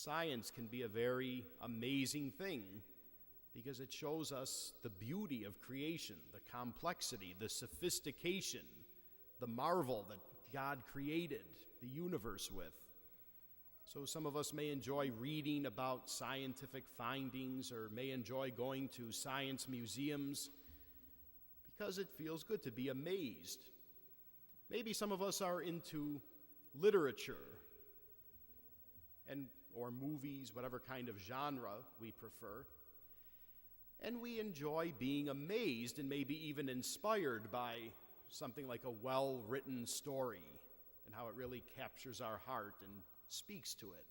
Science can be a very amazing thing because it shows us the beauty of creation, the complexity, the sophistication, the marvel that God created the universe with. So some of us may enjoy reading about scientific findings or may enjoy going to science museums because it feels good to be amazed. Maybe some of us are into literature or movies, whatever kind of genre we prefer. And we enjoy being amazed and maybe even inspired by something like a well-written story and how it really captures our heart and speaks to it.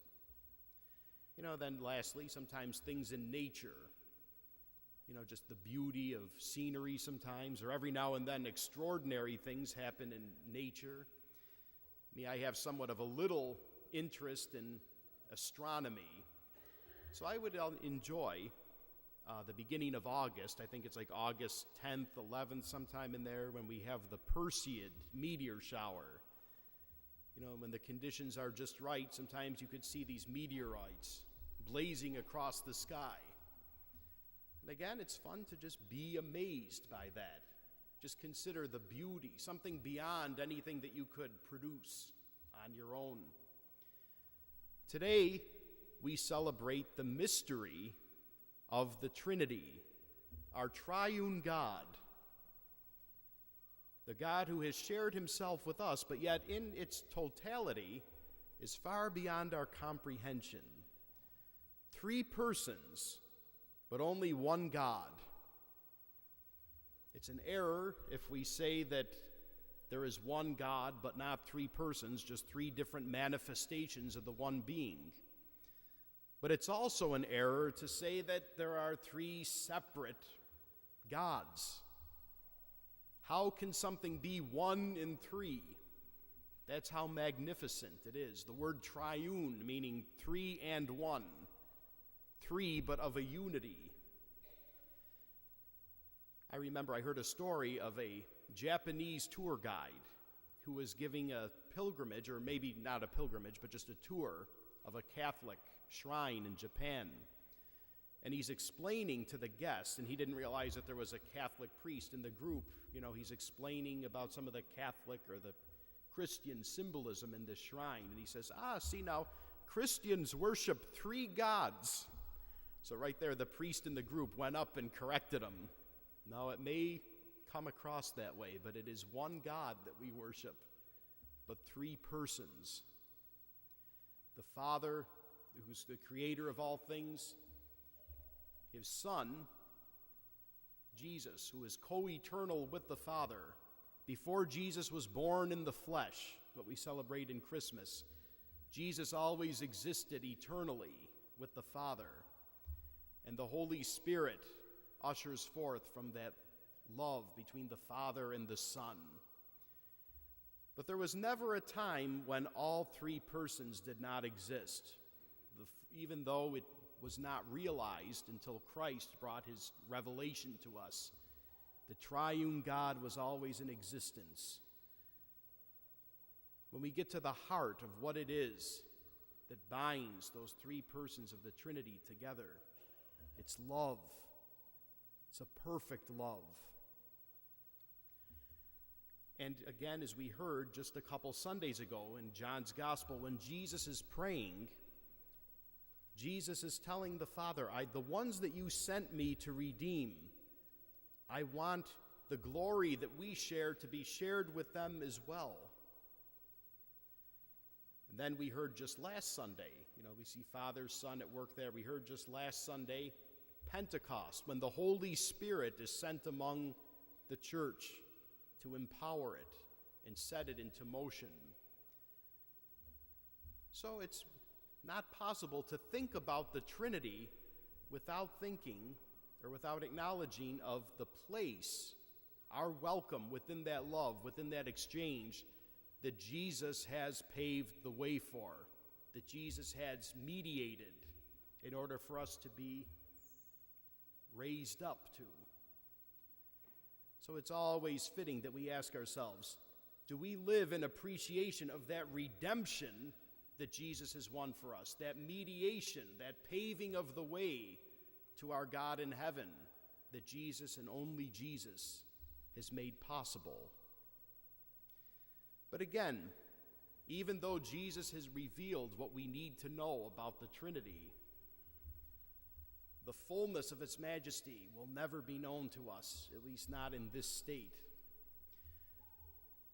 Then lastly, sometimes things in nature, just the beauty of scenery sometimes, or every now and then extraordinary things happen in nature. I have somewhat of a little interest in astronomy, so I would enjoy the beginning of August. I think it's like August 10th, 11th, sometime in there, when we have the Perseid meteor shower. When the conditions are just right, sometimes you could see these meteorites blazing across the sky. And again, it's fun to just be amazed by that. Just consider the beauty, something beyond anything that you could produce on your own. Today, we celebrate the mystery of the Trinity, our triune God, the God who has shared himself with us, but yet in its totality is far beyond our comprehension. 3 persons, but only one God. It's an error if we say that there is one God, but not 3 persons, just 3 different manifestations of the one being. But it's also an error to say that there are 3 separate gods. How can something be 1 in 3? That's how magnificent it is. The word triune, meaning 3 and 1. 3, but of a unity. I remember I heard a story of a Japanese tour guide who was giving a pilgrimage, or maybe not a pilgrimage, but just a tour of a Catholic shrine in Japan. And he's explaining to the guests, and he didn't realize that there was a Catholic priest in the group. He's explaining about some of the Catholic or the Christian symbolism in this shrine. And he says, see now, Christians worship 3 gods. So right there, the priest in the group went up and corrected him. No, it may come across that way, but it is one God that we worship, but 3 persons. The Father, who's the creator of all things, his Son, Jesus, who is co-eternal with the Father. Before Jesus was born in the flesh, what we celebrate in Christmas, Jesus always existed eternally with the Father. And the Holy Spirit ushers forth from that love between the Father and the Son. But there was never a time when all 3 persons did not exist, even though it was not realized until Christ brought his revelation to us. The triune God was always in existence. When we get to the heart of what it is that binds those 3 persons of the Trinity together, it's love. It's a perfect love. And again, as we heard just a couple Sundays ago in John's Gospel, when Jesus is praying, Jesus is telling the Father, the ones that you sent me to redeem, I want the glory that we share to be shared with them as well. And then we heard just last Sunday, we see Father, Son at work there. We heard just last Sunday, Pentecost, when the Holy Spirit is sent among the church to empower it and set it into motion. So it's not possible to think about the Trinity without thinking or without acknowledging of the place, our welcome within that love, within that exchange that Jesus has paved the way for, that Jesus has mediated in order for us to be raised up to. So it's always fitting that we ask ourselves, do we live in appreciation of that redemption that Jesus has won for us, that mediation, that paving of the way to our God in heaven, that Jesus and only Jesus has made possible. But again, even though Jesus has revealed what we need to know about the Trinity, the fullness of its majesty will never be known to us, at least not in this state.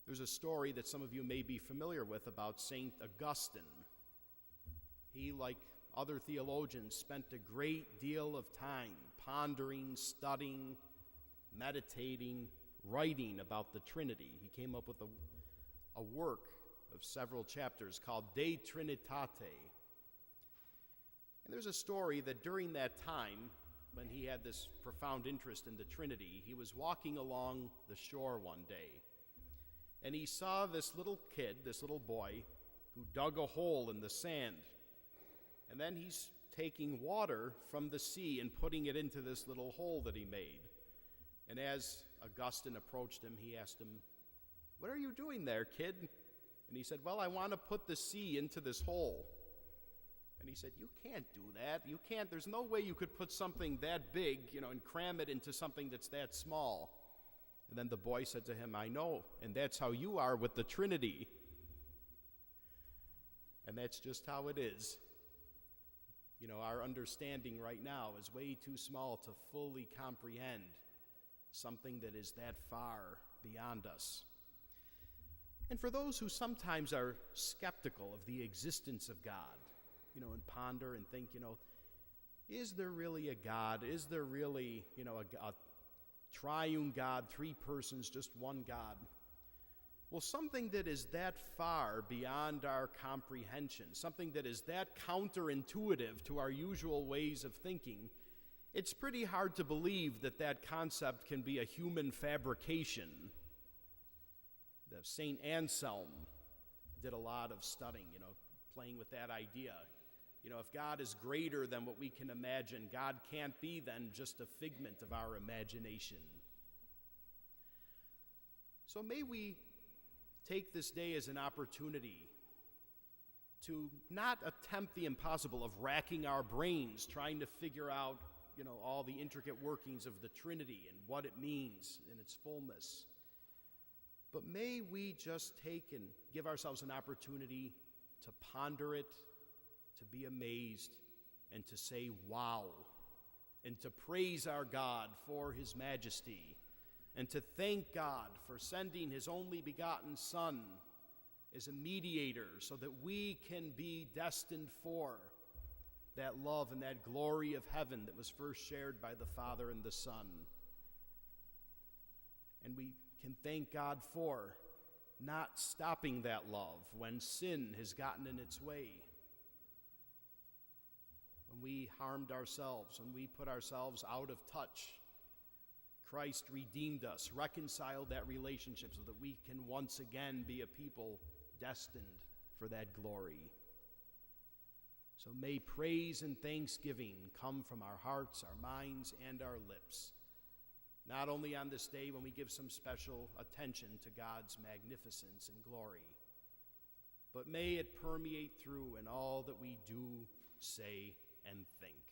There's a story that some of you may be familiar with about St. Augustine. He, like other theologians, spent a great deal of time pondering, studying, meditating, writing about the Trinity. He came up with a work of several chapters called De Trinitate. And there's a story that during that time, when he had this profound interest in the Trinity, he was walking along the shore one day, and he saw this little kid, this little boy, who dug a hole in the sand. And then he's taking water from the sea and putting it into this little hole that he made. And as Augustine approached him, he asked him, "What are you doing there, kid?" And he said, "Well, I want to put the sea into this hole." And he said, "You can't do that. You can't. There's no way you could put something that big, and cram it into something that's that small." And then the boy said to him, "I know, and that's how you are with the Trinity." And that's just how it is. Our understanding right now is way too small to fully comprehend something that is that far beyond us. And for those who sometimes are skeptical of the existence of God, and ponder and think, is there really a God? Is there really, a triune God, three persons, just one God? Well, something that is that far beyond our comprehension, something that is that counterintuitive to our usual ways of thinking, it's pretty hard to believe that that concept can be a human fabrication. The St. Anselm did a lot of studying, playing with that idea. If God is greater than what we can imagine, God can't be then just a figment of our imagination. So may we take this day as an opportunity to not attempt the impossible of racking our brains trying to figure out, all the intricate workings of the Trinity and what it means in its fullness. But may we just take and give ourselves an opportunity to ponder it, to be amazed, and to say, "Wow," and to praise our God for his majesty, and to thank God for sending his only begotten Son as a mediator so that we can be destined for that love and that glory of heaven that was first shared by the Father and the Son. And we can thank God for not stopping that love when sin has gotten in its way, when we harmed ourselves, when we put ourselves out of touch. Christ redeemed us, reconciled that relationship so that we can once again be a people destined for that glory. So may praise and thanksgiving come from our hearts, our minds, and our lips, not only on this day when we give some special attention to God's magnificence and glory, but may it permeate through in all that we do, say, and think.